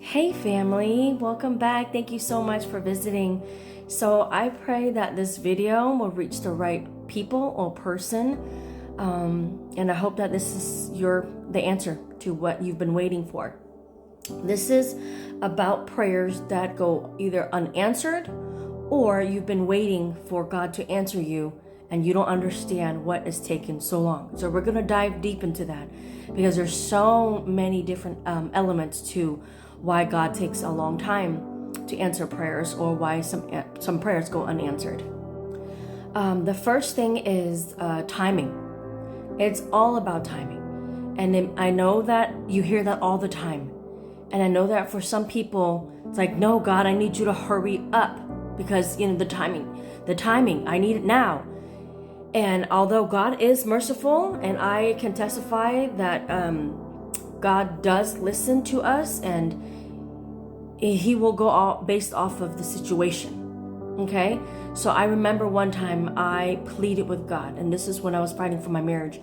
Hey family, welcome back. Thank you so much for visiting. So I pray that this video will reach the right people or person, and I hope that this is the answer to what you've been waiting for. This is about prayers that go either unanswered or you've been waiting for God to answer you and you don't understand what is taking so long. So we're going to dive deep into that because there's so many different elements to why God takes a long time to answer prayers or why some prayers go unanswered. The first thing is timing. It's all about timing. And I know that you hear that all the time. And I know that for some people, it's like, no, God, I need you to hurry up because, the timing, I need it now. And although God is merciful, and I can testify that God does listen to us, and He will go based off of the situation. Okay? So I remember one time I pleaded with God, and this is when I was fighting for my marriage.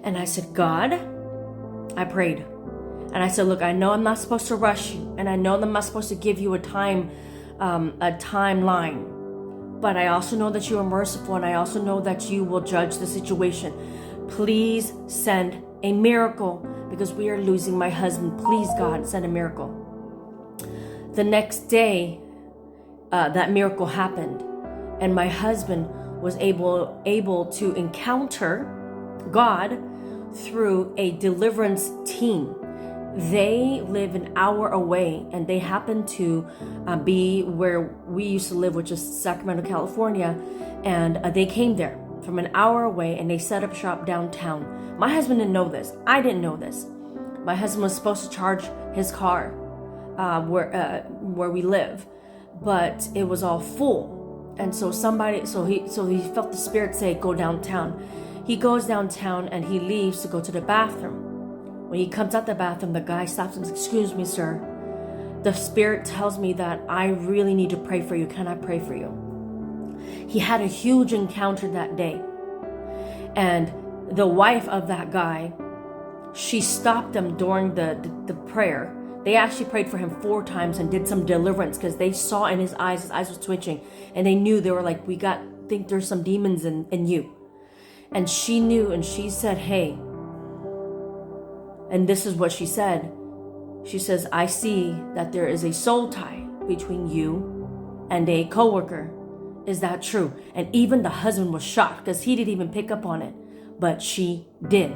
And I said, God, I prayed. And I said, look, I know I'm not supposed to rush you, and I know I'm not supposed to give you a timeline. But I also know that you are merciful, and I also know that you will judge the situation. Please send a miracle because we are losing my husband. Please, God, send a miracle. The next day, that miracle happened, and my husband was able to encounter God through a deliverance team. They live an hour away, and they happen to be where we used to live, which is Sacramento, California. And they came there from an hour away, and they set up shop downtown. My husband didn't know this. I didn't know this. My husband was supposed to charge his car where we live, but it was all full. And so he felt the Spirit say, "Go downtown." He goes downtown, and he leaves to go to the bathroom. When he comes out the bathroom, the guy stops and says, "Excuse me, sir. The Spirit tells me that I really need to pray for you. Can I pray for you?" He had a huge encounter that day. And the wife of that guy, she stopped them during the prayer. They actually prayed for him 4 times and did some deliverance because they saw in his eyes was twitching. And they knew, they were like, think there's some demons in you. And she knew, and she said, "Hey," and this is what she said. She says, "I see that there is a soul tie between you and a coworker. Is that true?" And even the husband was shocked because he didn't even pick up on it, but she did.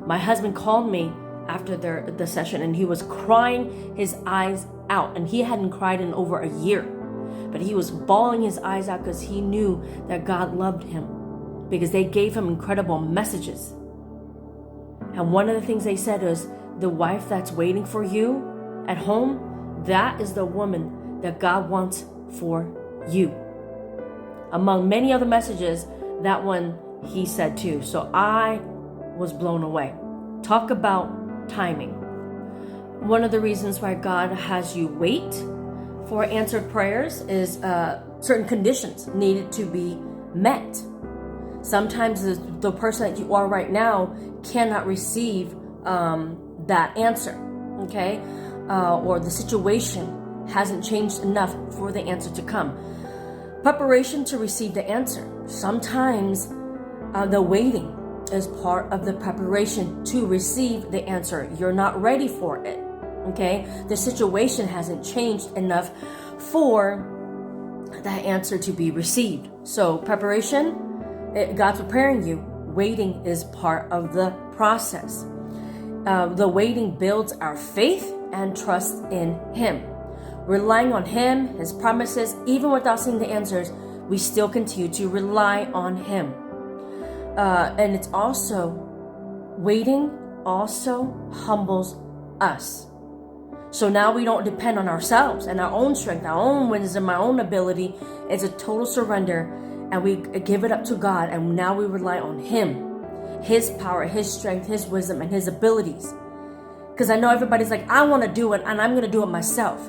My husband called me after the session, and he was crying his eyes out, and he hadn't cried in over a year, but he was bawling his eyes out because he knew that God loved him because they gave him incredible messages. And one of the things they said is, the wife that's waiting for you at home, that is the woman that God wants for you. Among many other messages, that one he said too. So I was blown away. Talk about timing. One of the reasons why God has you wait for answered prayers is certain conditions needed to be met. Sometimes the person that you are right now cannot receive that answer, okay? Or the situation hasn't changed enough for the answer to come. Preparation to receive the answer. Sometimes the waiting is part of the preparation to receive the answer. You're not ready for it, okay? The situation hasn't changed enough for that answer to be received. So preparation, God's preparing you. Waiting is part of the process. The waiting builds our faith and trust in Him. Relying on Him, His promises, even without seeing the answers, we still continue to rely on Him. And it's also, waiting also humbles us. So now we don't depend on ourselves and our own strength, our own wisdom, our own ability. It's a total surrender, and we give it up to God, and now we rely on Him, His power, His strength, His wisdom, and His abilities. Because I know everybody's like, I want to do it, and I'm going to do it myself.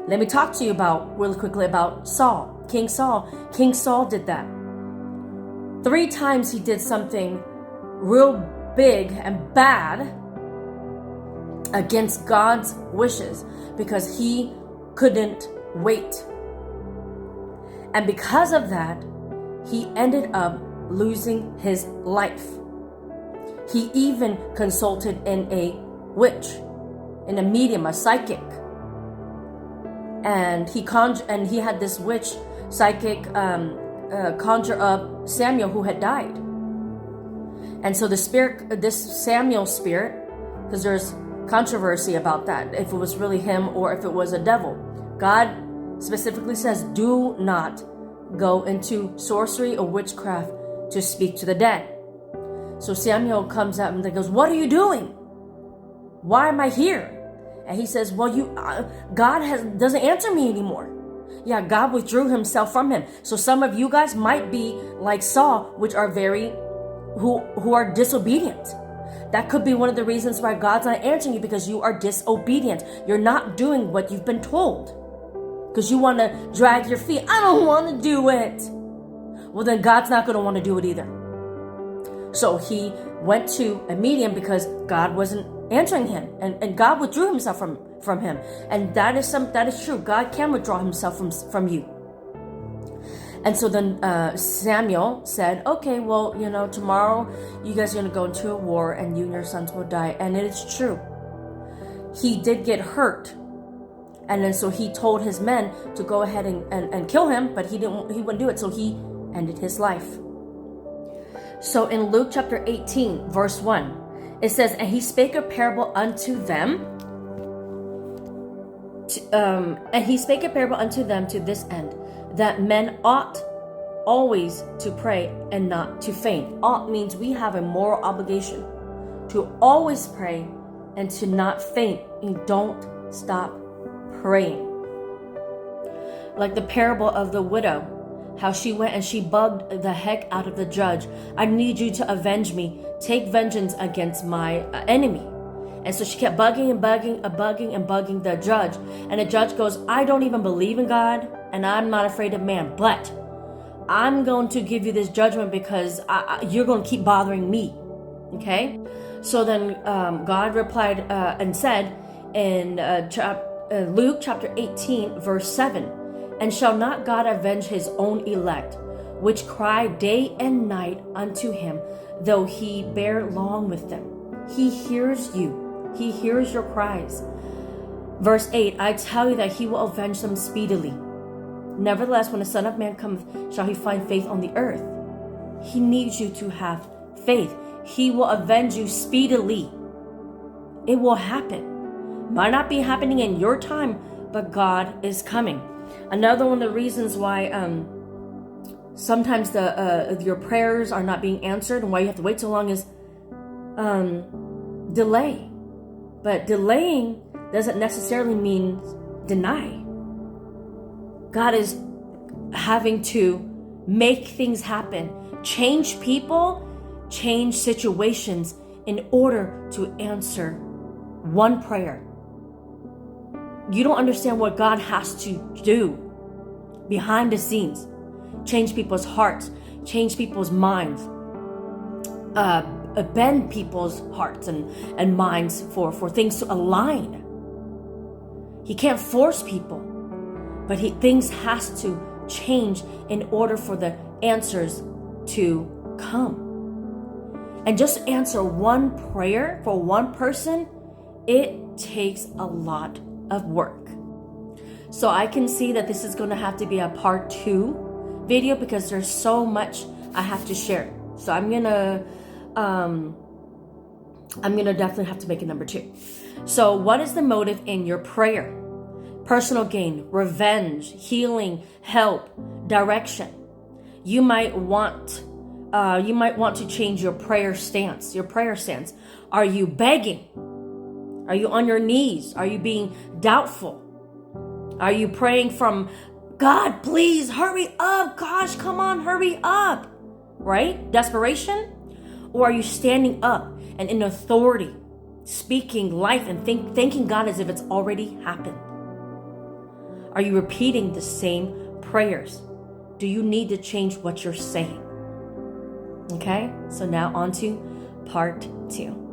Let me talk to you really quickly about Saul, King Saul. King Saul did that. 3 times he did something real big and bad, against God's wishes because he couldn't wait. And because of that, he ended up losing his life. He even consulted in a witch, in a medium, a psychic. And he had this witch psychic conjure up Samuel who had died. And so this Samuel spirit, because there's controversy about that, if it was really him or if it was a devil. God specifically says, do not go into sorcery or witchcraft to speak to the dead. So Samuel comes out and goes, what are you doing? Why am I here? And he says, well, God doesn't answer me anymore. Yeah, God withdrew himself from him. So some of you guys might be like Saul, which are who are disobedient. That could be one of the reasons why God's not answering you, because you are disobedient. You're not doing what you've been told. Because you want to drag your feet. I don't want to do it. Well, then God's not going to want to do it either. So he went to a medium because God wasn't answering him. And God withdrew himself from him. And that is true. God can withdraw himself from you. And so then Samuel said, okay, well, tomorrow you guys are going to go into a war and you and your sons will die. And it is true. He did get hurt. And then so he told his men to go ahead and kill him, but he wouldn't do it. So he ended his life. So in Luke chapter 18, verse 1, it says, and he spake a parable unto them. And he spake a parable unto them to this end, that men ought always to pray and not to faint. Ought means we have a moral obligation to always pray and to not faint. And don't stop praying. Like the parable of the widow, how she went and she bugged the heck out of the judge. I need you to avenge me. Take vengeance against my enemy. And so she kept bugging the judge. And the judge goes, I don't even believe in God, and I'm not afraid of man, but I'm going to give you this judgment because you're going to keep bothering me. Okay? So then God replied and said in Luke chapter 18, verse 7, and shall not God avenge his own elect, which cry day and night unto him, though he bear long with them? He hears you. He hears your cries. Verse 8, I tell you that he will avenge them speedily. Nevertheless, when the Son of Man cometh, shall he find faith on the earth? He needs you to have faith. He will avenge you speedily. It will happen. Might not be happening in your time, but God is coming. Another one of the reasons why sometimes your prayers are not being answered and why you have to wait so long is delay. But delaying doesn't necessarily mean deny. God is having to make things happen, change people, change situations in order to answer one prayer. You don't understand what God has to do behind the scenes. Change people's hearts, change people's minds, bend people's hearts and minds for things to align. He can't force people, but things has to change in order for the answers to come. And just answer one prayer for one person, it takes a lot of work. So I can see that this is going to have to be a part 2 video because there's so much I have to share. So I'm gonna definitely have to make a number 2. So what is the motive in your prayer? Personal gain, revenge, healing, help, direction. You might want to change your prayer stance. Are you begging? Are you on your knees? Are you being doubtful? Are you praying from, God, please hurry up. Gosh, come on, hurry up. Right? Desperation? Or are you standing up and in authority, speaking life and thanking God as if it's already happened? Are you repeating the same prayers? Do you need to change what you're saying? Okay, so now on to part 2.